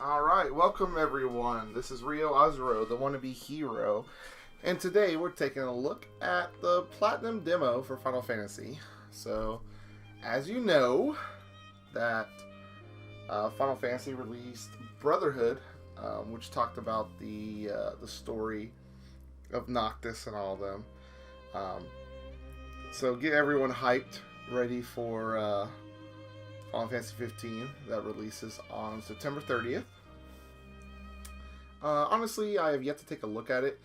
Alright, welcome everyone. This is Ryo Azuro, the Wannabe Hero. And today we're taking a look at the Platinum demo for Final Fantasy. So, as you know, that Final Fantasy released Brotherhood, which talked about the story of Noctis and all of them. So get everyone hyped, ready for Final Fantasy 15 that releases on September 30th. Honestly, I have yet to take a look at it.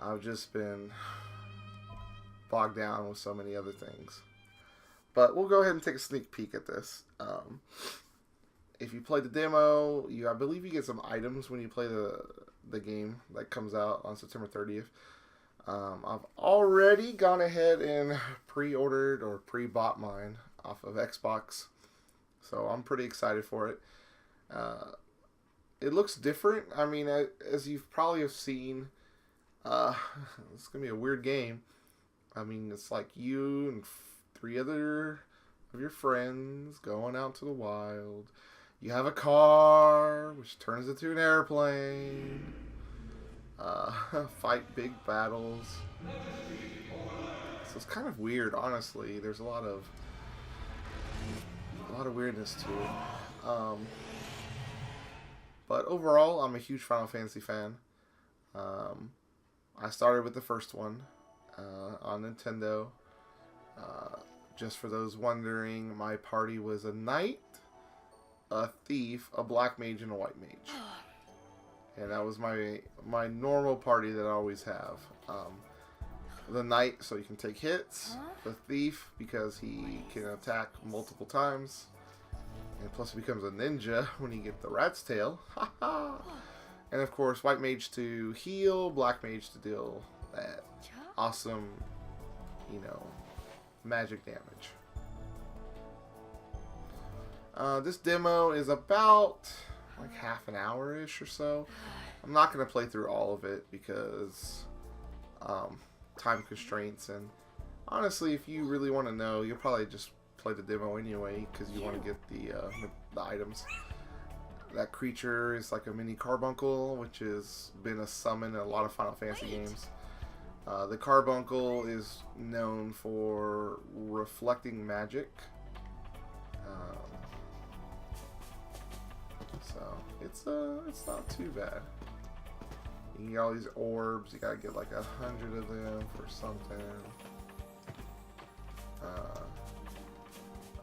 I've just been bogged down with so many other things. But we'll go ahead and take a sneak peek at this. If you play the demo, I believe you get some items when you play the game that comes out on September 30th. I've already gone ahead and pre-ordered or pre-bought mine off of Xbox. So I'm pretty excited for it. It looks different. I mean, as you've probably have seen, it's going to be a weird game. I mean, it's like you and 3 other of your friends going out to the wild. You have a car, which turns into an airplane. Fight big battles. So it's kind of weird, honestly. There's a lot of weirdness to it. But overall, I'm a huge Final Fantasy fan. I started with the first one on Nintendo. Just for those wondering, my party was a knight, a thief, a black mage, and a white mage. And that was my normal party that I always have. The knight, so you can take hits. The thief, because he can attack multiple times. And plus he becomes a ninja when you get the rat's tail. And of course, white mage to heal, black mage to deal that awesome, magic damage. This demo is about like half an hour-ish or so. I'm not going to play through all of it because time constraints, and honestly, if you really want to know, you'll probably just play the demo anyway because you want to get the items. That creature is like a mini carbuncle, which has been a summon in a lot of Final Fantasy games. The carbuncle is known for reflecting magic. So it's not too bad. You get all these orbs. You gotta get like 100 of them for something.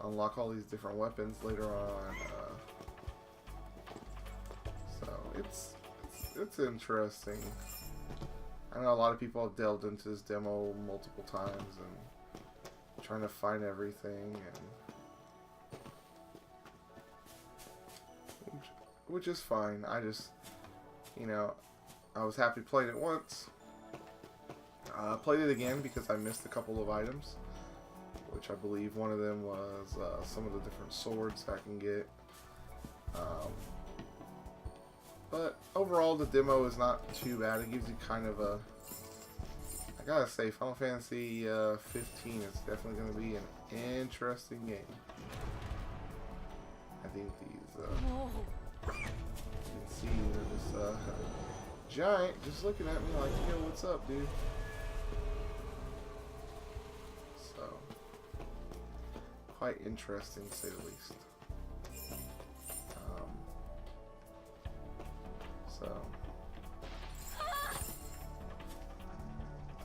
Unlock all these different weapons later on. So it's interesting. I know a lot of people have delved into this demo multiple times and trying to find everything, and which is fine. I just, I was happy playing it once. Played it again because I missed a couple of items, which I believe one of them was some of the different swords I can get. But overall, the demo is not too bad. It gives you kind of a... I gotta say, Final Fantasy 15 is definitely going to be an interesting game. I think these... you can see this giant just looking at me like, yo, what's up, dude? So, quite interesting to say the least. So,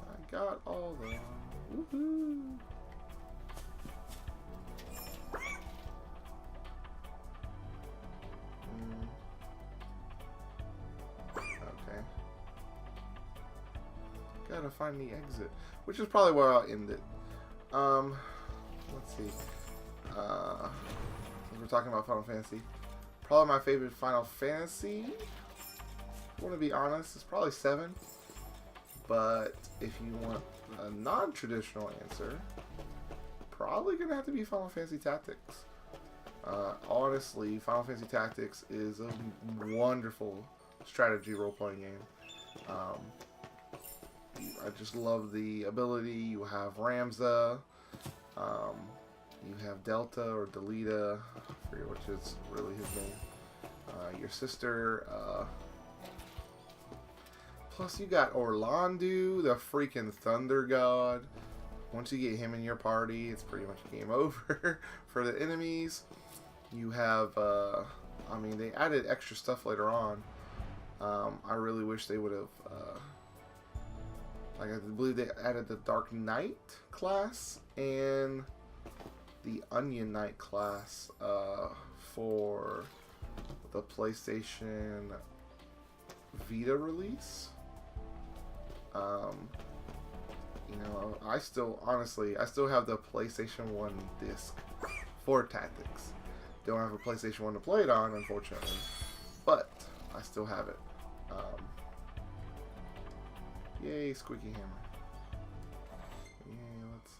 I got all the woohoo. Okay. Gotta find the exit, which is probably where I'll end it. Let's see. We're talking about Final Fantasy. Probably my favorite Final Fantasy. I want to be honest, it's probably 7. But if you want a non-traditional answer, probably gonna have to be Final Fantasy Tactics. Honestly, Final Fantasy Tactics is a wonderful strategy role-playing game. I just love the ability. You have Ramza, you have Delta or Delita, I forget which is really his name. your sister. Plus, you got Orlando, the freaking Thunder God. Once you get him in your party, it's pretty much game over for the enemies. You have, I mean, they added extra stuff later on. I really wish they would have, like I believe they added the Dark Knight class and the Onion Knight class for the PlayStation Vita release. You know, I still have the PlayStation 1 disc for Tactics. Don't have a PlayStation 1 to play it on, unfortunately, but I still have it. Yay, Squeaky Hammer. Yeah, let's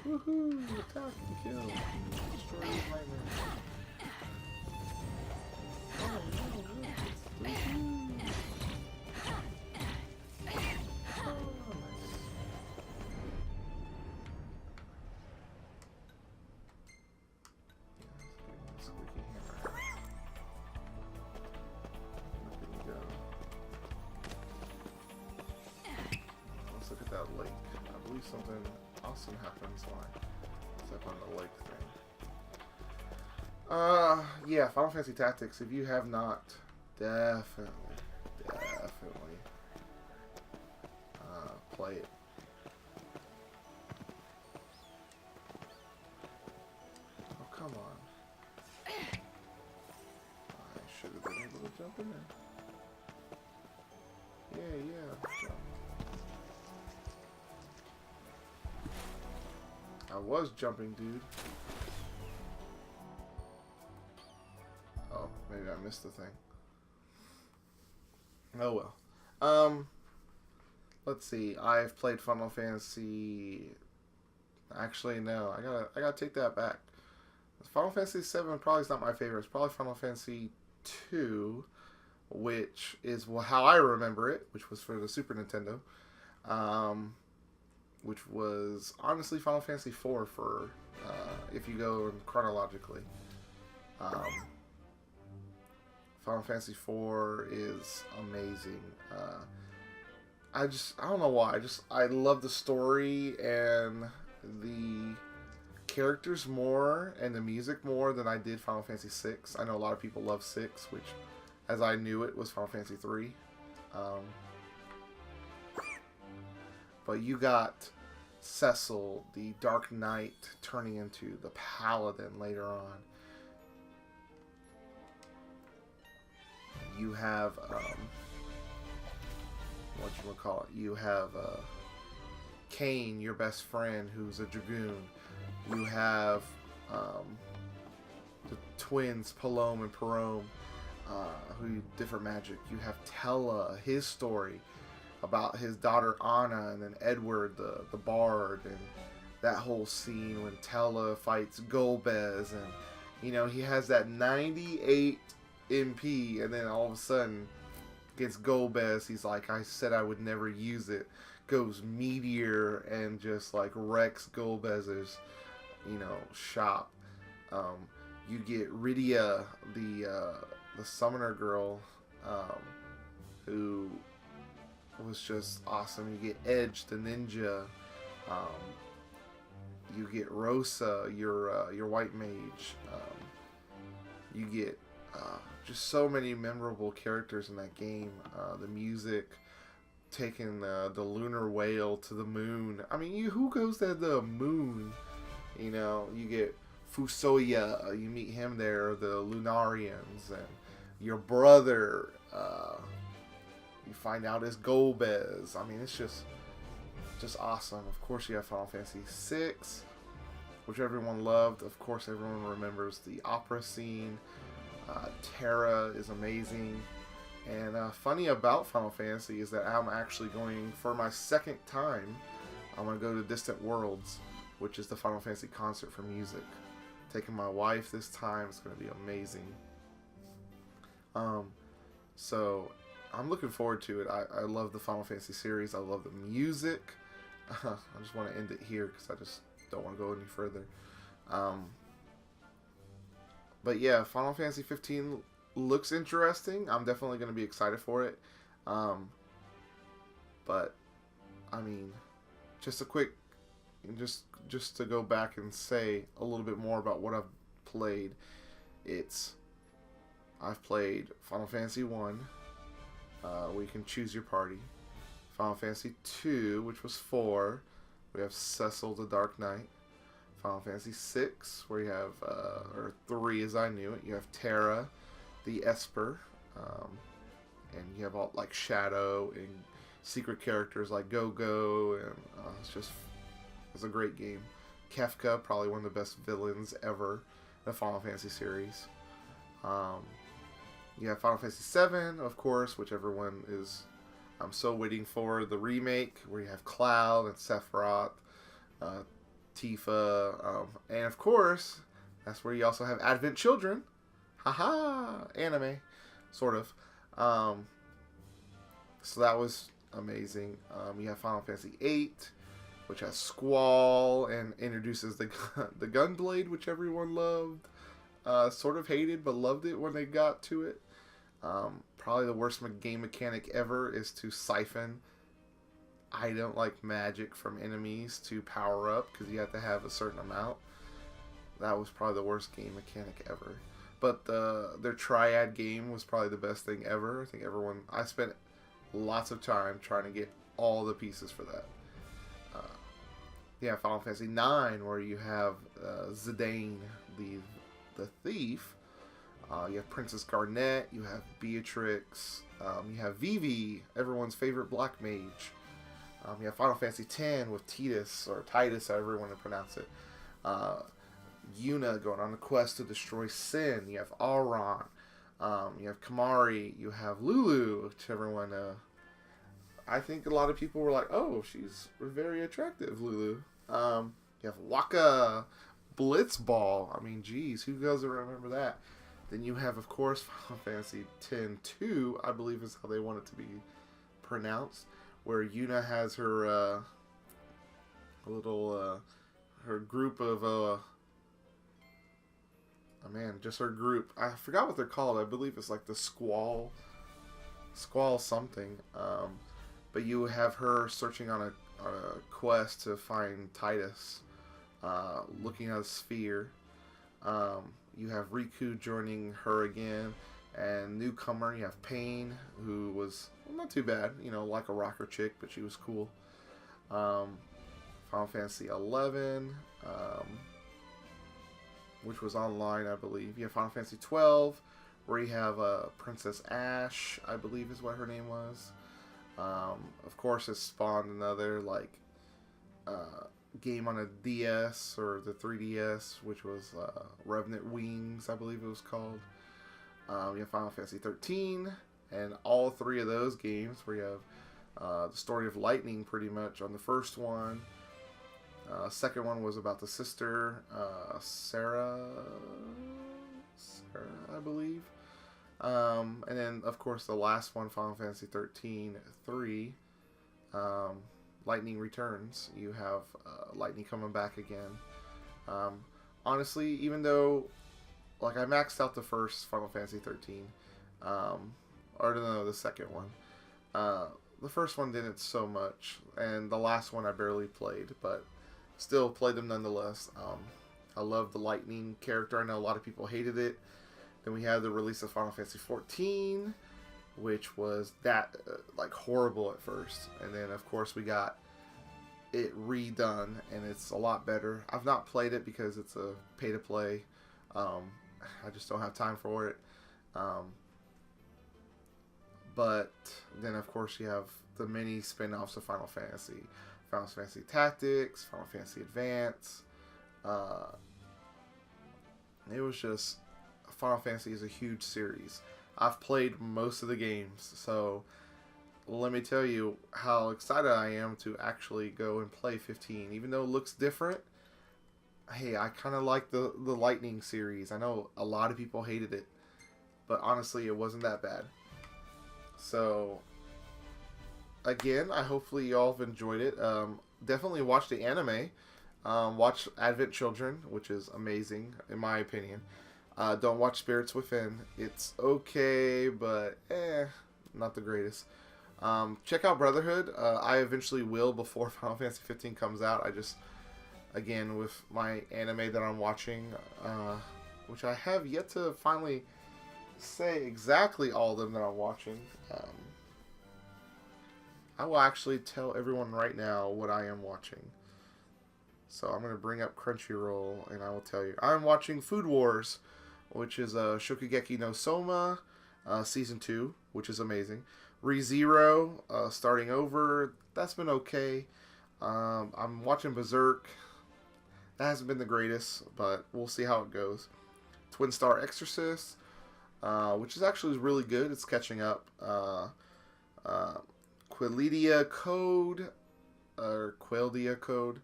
woohoo! Attack and kill. Destroy his nightmare. Oh no, look, it's woohoo! Oh, nice. Yeah, Squeaky Hammer. Look at me go. Let's look at that lake. I believe something awesome happens when I step on the lake thing. Yeah, Final Fantasy Tactics, if you have not, definitely play it. Oh, come on. I should have been able to jump in there. Yeah, jump. I was jumping, dude. Oh, maybe I missed the thing. Oh well. Let's see. I've played Final Fantasy. Actually, no. I gotta take that back. Final Fantasy 7 probably is not my favorite. It's probably Final Fantasy 2, which is how I remember it, which was for the Super Nintendo. Which was honestly Final Fantasy 4 for, if you go chronologically. Final Fantasy 4 is amazing. I don't know why. I love the story and the characters more and the music more than I did Final Fantasy 6. I know a lot of people love 6, which, as I knew it, was Final Fantasy 3. But you got Cecil, the Dark Knight, turning into the Paladin later on. You have, you have Kane, your best friend, who's a Dragoon. You have the twins, Palom and Perome, who different magic. You have Tella, his story about his daughter Anna, and then Edward, the bard, and that whole scene when Tella fights Golbez, and you know he has that 98 MP, and then all of a sudden gets Golbez. He's like, I said I would never use it. Goes Meteor and just like wrecks Golbez's, shop. You get Rydia, the summoner girl, who was just awesome. You get Edge, the ninja. You get Rosa, your white mage. You get just so many memorable characters in that game. The music, taking the lunar whale to the moon. I mean, who goes to the moon? You get Fusoya. You meet him there, the Lunarians, and your brother. You find out is Golbez. I mean, it's just awesome. Of course, you have Final Fantasy VI, which everyone loved. Of course, everyone remembers the opera scene. Terra is amazing. And funny about Final Fantasy is that I'm actually going, for my second time, I'm going to go to Distant Worlds. which is the Final Fantasy concert for music. Taking my wife this time. It's going to be amazing. So I'm looking forward to it. I love the Final Fantasy series. I love the music. I just want to end it here because I just don't want to go any further. But yeah, Final Fantasy 15 looks interesting. I'm definitely going to be excited for it. But I mean, just a quick, just to go back and say a little bit more about what I've played. I've played Final Fantasy 1, where you can choose your party. Final Fantasy 2, which was 4, we have Cecil the Dark Knight. Final Fantasy 6, where you have, or 3 as I knew it, you have Terra, the Esper, and you have all, like, Shadow and secret characters like Go-Go, and it's a great game. Kefka, probably one of the best villains ever in the Final Fantasy series. You have Final Fantasy 7, of course, which everyone is, I'm so waiting for, the remake, where you have Cloud and Sephiroth, Tifa, and of course, that's where you also have Advent Children. Haha! Anime. Sort of. So that was amazing. You have Final Fantasy 8, which has Squall and introduces the Gunblade, which everyone loved. Sort of hated, but loved it when they got to it. Probably the worst game mechanic ever is to siphon item like magic from enemies to power up, because you have to have a certain amount. That was probably the worst game mechanic ever. But their Triad game was probably the best thing ever. I think I spent lots of time trying to get all the pieces for that. Yeah, Final Fantasy 9, where you have Zidane, the thief. You have Princess Garnet, you have Beatrix, you have Vivi, everyone's favorite black mage. You have Final Fantasy X with Titus, however you want to pronounce it. Yuna going on a quest to destroy Sin. You have Auron. You have Kamari. You have Lulu, which everyone, I think a lot of people were like, oh, she's very attractive, Lulu. You have Waka, Blitzball. I mean, geez, who doesn't remember that? Then you have, of course, Final Fantasy X-2, I believe is how they want it to be pronounced, where Yuna has her her group of just her group. I forgot what they're called. I believe it's like the Squall something. But you have her searching on a quest to find Titus, looking at a sphere. You have Riku joining her again, and newcomer, you have Pain, who was not too bad, like a rocker chick, but she was cool. Final Fantasy 11, which was online, I believe. You have Final Fantasy 12, where you have Princess Ash, I believe is what her name was. Of course, it spawned another game on a DS or the 3DS, which was Revenant Wings, I believe it was called. You have Final Fantasy 13, and all 3 of those games where you have the story of Lightning pretty much on the first one. Second one was about the sister, Sarah, I believe. And then, of course, the last one, Final Fantasy 13-3, Lightning Returns. You have Lightning coming back again. Honestly, even though, I maxed out the first Final Fantasy 13, or no, the second one. The first one didn't so much, and the last one I barely played, but still played them nonetheless. I love the Lightning character. I know a lot of people hated it. Then we had the release of Final Fantasy 14, which was horrible at first. And then, of course, we got it redone, and it's a lot better. I've not played it because it's a pay-to-play. I just don't have time for it. But then, of course, you have the many spin-offs of Final Fantasy. Final Fantasy Tactics, Final Fantasy Advance. It was just... Final Fantasy is a huge series. I've played most of the games, so let me tell you how excited I am to actually go and play 15. Even though it looks different, hey, I kind of like the Lightning series. I know a lot of people hated it, but honestly, it wasn't that bad. So again, I hopefully y'all have enjoyed it. Definitely watch the anime. Watch Advent Children, which is amazing in my opinion. Don't watch Spirits Within. It's okay, but not the greatest. Check out Brotherhood. I eventually will before Final Fantasy 15 comes out. I just, again, with my anime that I'm watching, which I have yet to finally say exactly all of them that I'm watching. I will actually tell everyone right now what I am watching. So I'm going to bring up Crunchyroll and I will tell you. I'm watching Food Wars, which is Shokugeki no Soma, Season 2, which is amazing. ReZero, starting over. That's been okay. I'm watching Berserk. That hasn't been the greatest, but we'll see how it goes. Twin Star Exorcist, which is actually really good. It's catching up. Quildia Code, or Queldia Code.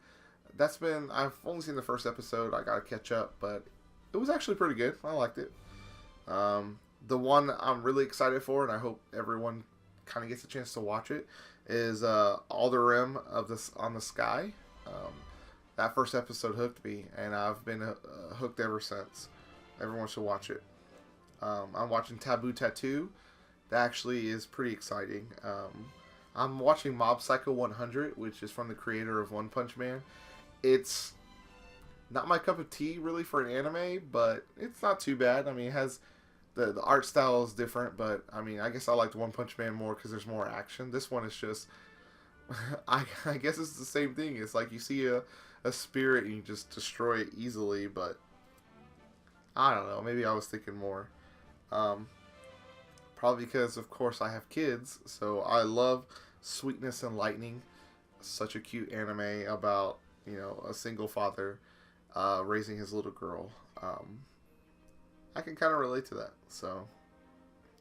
That's been, I've only seen the first episode. I gotta catch up, but it was actually pretty good. I liked it. The one I'm really excited for, and I hope everyone kind of gets a chance to watch it, is Alderem of this on the Sky. That first episode hooked me, and I've been hooked ever since. Everyone should watch it. I'm watching Taboo Tattoo. That actually is pretty exciting. I'm watching Mob Psycho 100, which is from the creator of One Punch Man. It's not my cup of tea, really, for an anime, but it's not too bad. I mean, it has... The art style is different, but, I mean, I guess I liked One Punch Man more because there's more action. This one is just... I guess it's the same thing. It's like you see a spirit and you just destroy it easily, but... I don't know. Maybe I was thinking more. Probably because, of course, I have kids, so I love Sweetness and Lightning. Such a cute anime about, you know, a single father raising his little girl. I can kind of relate to that, so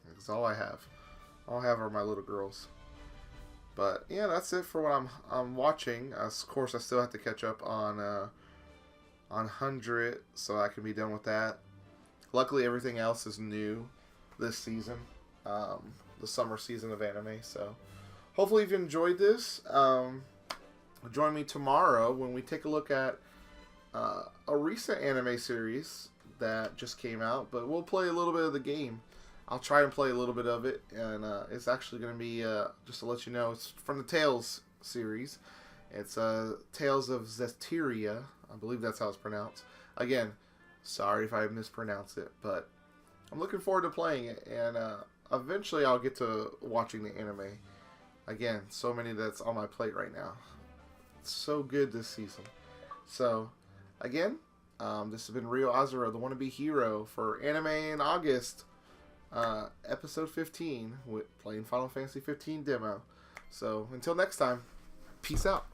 that's all I have. All I have are my little girls. But yeah, that's it for what I'm watching. Of course, I still have to catch up on 100, so I can be done with that. Luckily, everything else is new this season, the summer season of anime. So hopefully, you've enjoyed this. Join me tomorrow when we take a look at a recent anime series that just came out, but we'll play a little bit of the game. I'll try and play a little bit of it, and it's actually going to be, just to let you know, it's from the Tales series. It's Tales of Zestiria. I believe that's how it's pronounced. Again, sorry if I mispronounce it, but I'm looking forward to playing it, and eventually I'll get to watching the anime. Again, so many that's on my plate right now. It's so good this season. So, again, this has been Ryo Azuro, the Wannabe Hero, for Anime in August, episode 15, with playing Final Fantasy 15 demo. So, until next time, peace out.